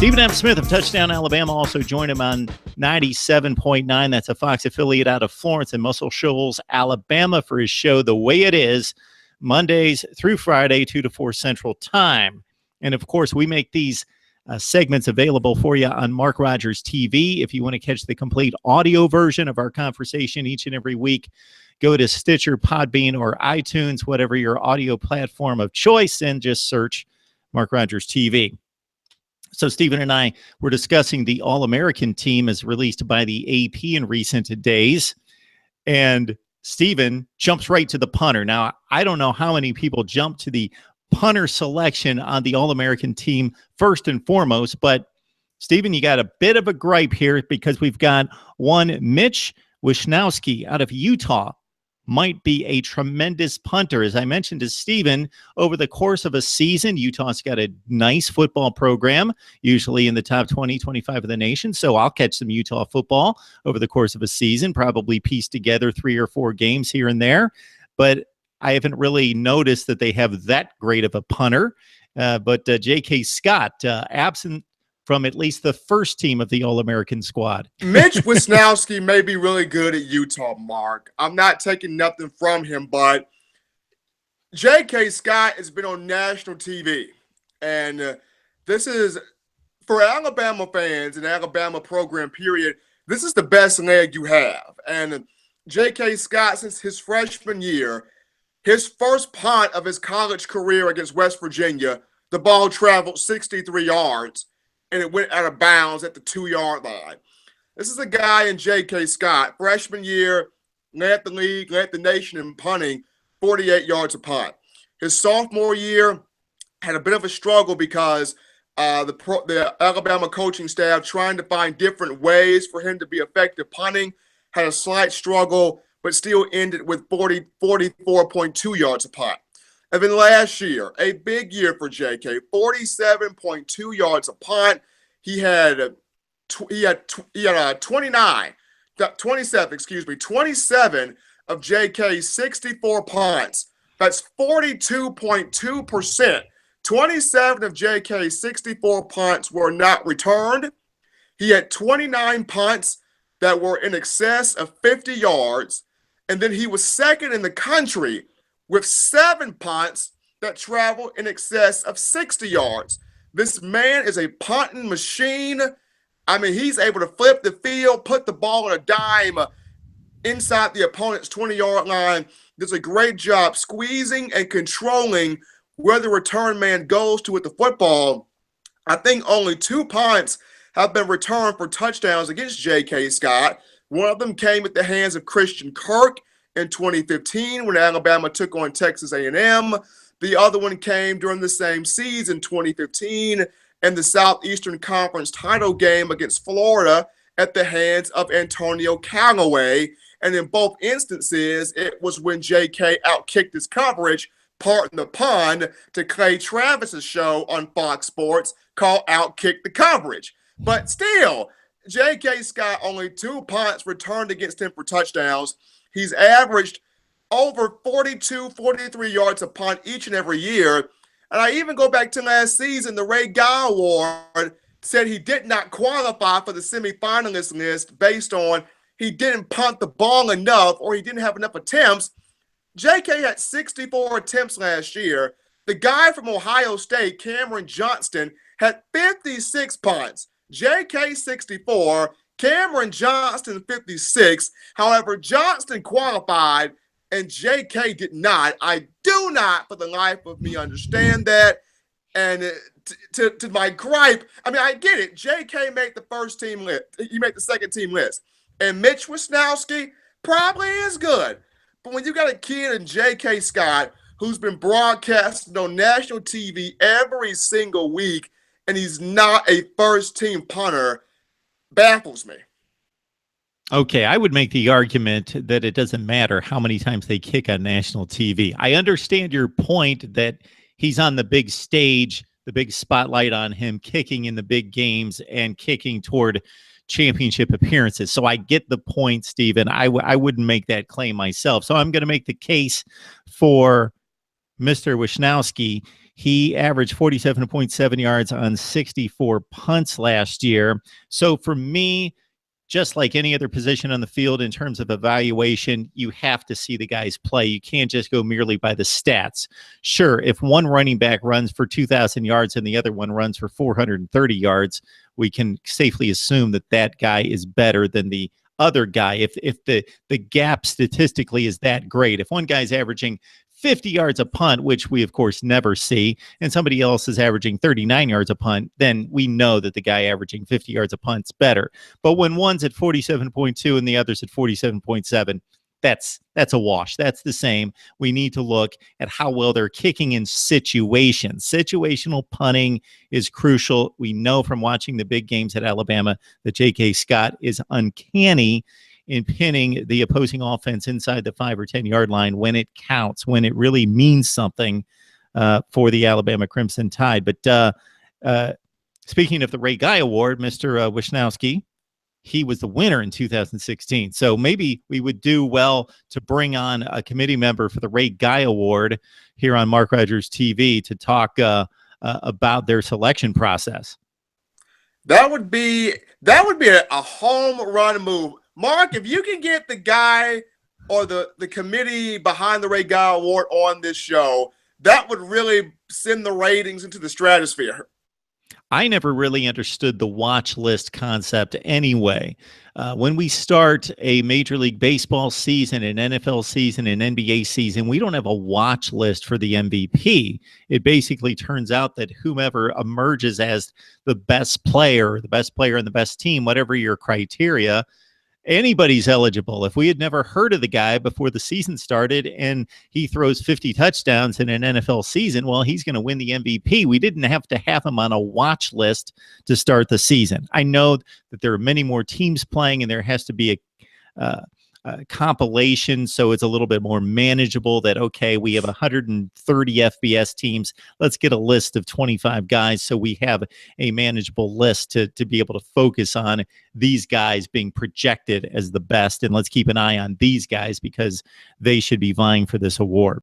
Stephen F. Smith of Touchdown Alabama also joined him on 97.9. That's a Fox affiliate out of Florence and Muscle Shoals, Alabama, for his show The Way It Is, Mondays through Friday, 2 to 4 Central Time. And, of course, we make these segments available for you on Mark Rogers TV. If you want to catch the complete audio version of our conversation each and every week, go to Stitcher, Podbean, or iTunes, whatever your audio platform of choice, and just search Mark Rogers TV. So Stephen and I were discussing the All-American team as released by the AP in recent days. And Stephen jumps right to the punter. Now, I don't know how many people jump to the punter selection on the All-American team first and foremost, but Stephen, you got a bit of a gripe here because we've got one Mitch Wishnowsky out of Utah might be a tremendous punter. As I mentioned to Stephen, over the course of a season, Utah's got a nice football program, usually in the top 20, 25 of the nation. So I'll catch some Utah football over the course of a season, probably piece together 3 or 4 games here and there. But I haven't really noticed that they have that great of a punter. But J.K. Scott, absent from at least the first team of the All-American squad. Mitch Wishnowsky may be really good at Utah, Mark. I'm not taking nothing from him, but J.K. Scott has been on national TV. And this is, for Alabama fans and Alabama program, period, this is the best leg you have. And J.K. Scott, since his freshman year, his first punt of his college career against West Virginia, the ball traveled 63 yards. And it went out of bounds at the 2-yard line. This is a guy in J.K. Scott, freshman year, led the league, led the nation in punting, 48 yards a punt. His sophomore year had a bit of a struggle because the Alabama coaching staff, trying to find different ways for him to be effective punting, had a slight struggle, but still ended with 44.2 yards a punt. And then last year, a big year for JK, 47.2 yards a punt. He had 27 of JK's 64 punts. That's 42.2%. 27 of JK's 64 punts were not returned. He had 29 punts that were in excess of 50 yards. And then he was second in the country with 7 punts that travel in excess of 60 yards. This man is a punting machine. I mean, he's able to flip the field, put the ball on a dime inside the opponent's 20-yard line. Does a great job squeezing and controlling where the return man goes to with the football. I think only 2 punts have been returned for touchdowns against J.K. Scott. One of them came at the hands of Christian Kirk in 2015 when Alabama took on Texas A&M. The other one came during the same season, 2015, in the Southeastern Conference title game against Florida at the hands of Antonio Callaway. And in both instances, it was when J.K. outkicked his coverage, pardon the pun, to Clay Travis's show on Fox Sports called Outkick the Coverage. But still, J.K. Scott only 2 punts returned against him for touchdowns. He's averaged over 42, 43 yards a punt each and every year. And I even go back to last season, the Ray Guy Award said he did not qualify for the semifinalist list based on he didn't punt the ball enough or he didn't have enough attempts. JK had 64 attempts last year. The guy from Ohio State, Cameron Johnston, had 56 punts. JK 64, Cameron Johnston 56. However, Johnston qualified and JK did not. I do not, for the life of me, understand that. And to my gripe, I mean, I get it. JK made the first team list. He made the second team list. And Mitch Wishnowsky probably is good. But when you got a kid in J.K. Scott who's been broadcasted on national TV every single week and he's not a first-team punter, baffles me. Okay, I would make the argument that it doesn't matter how many times they kick on national TV. I understand your point that he's on the big stage, the big spotlight on him, kicking in the big games and kicking toward championship appearances. So I get the point, Stephen. I wouldn't make that claim myself. So I'm going to make the case for Mr. Wishnowsky, he averaged 47.7 yards on 64 punts last year. So for me, just like any other position on the field in terms of evaluation, you have to see the guys play. You can't just go merely by the stats. Sure, if one running back runs for 2,000 yards and the other one runs for 430 yards, we can safely assume that that guy is better than the other guy. If the gap statistically is that great, if one guy's averaging 50 yards a punt, which we of course never see, and somebody else is averaging 39 yards a punt, then we know that the guy averaging 50 yards a punt's better. But when one's at 47.2 and the other's at 47.7, that's a wash. That's the same. We need to look at how well they're kicking in situations. Situational punting is crucial. We know from watching the big games at Alabama that J.K. Scott is uncanny in pinning the opposing offense inside the 5 or 10 yard line when it counts, when it really means something for the Alabama Crimson Tide. But speaking of the Ray Guy Award, Mr. Wishnowsky, he was the winner in 2016. So maybe we would do well to bring on a committee member for the Ray Guy Award here on Mark Rogers TV to talk about their selection process. That would be a home run move. Mark, if you can get the guy or the committee behind the Ray Guy Award on this show, that would really send the ratings into the stratosphere. I never really understood the watch list concept anyway. When we start a Major League Baseball season, an NFL season, an NBA season, we don't have a watch list for the MVP. It basically turns out that whomever emerges as the best player and the best team, whatever your criteria, anybody's eligible. If we had never heard of the guy before the season started and he throws 50 touchdowns in an NFL season, well, he's going to win the MVP. We didn't have to have him on a watch list to start the season. I know that there are many more teams playing and there has to be a compilation, so it's a little bit more manageable that, okay, we have 130 FBS teams. Let's get a list of 25 guys so we have a manageable list to be able to focus on these guys being projected as the best. And let's keep an eye on these guys because they should be vying for this award.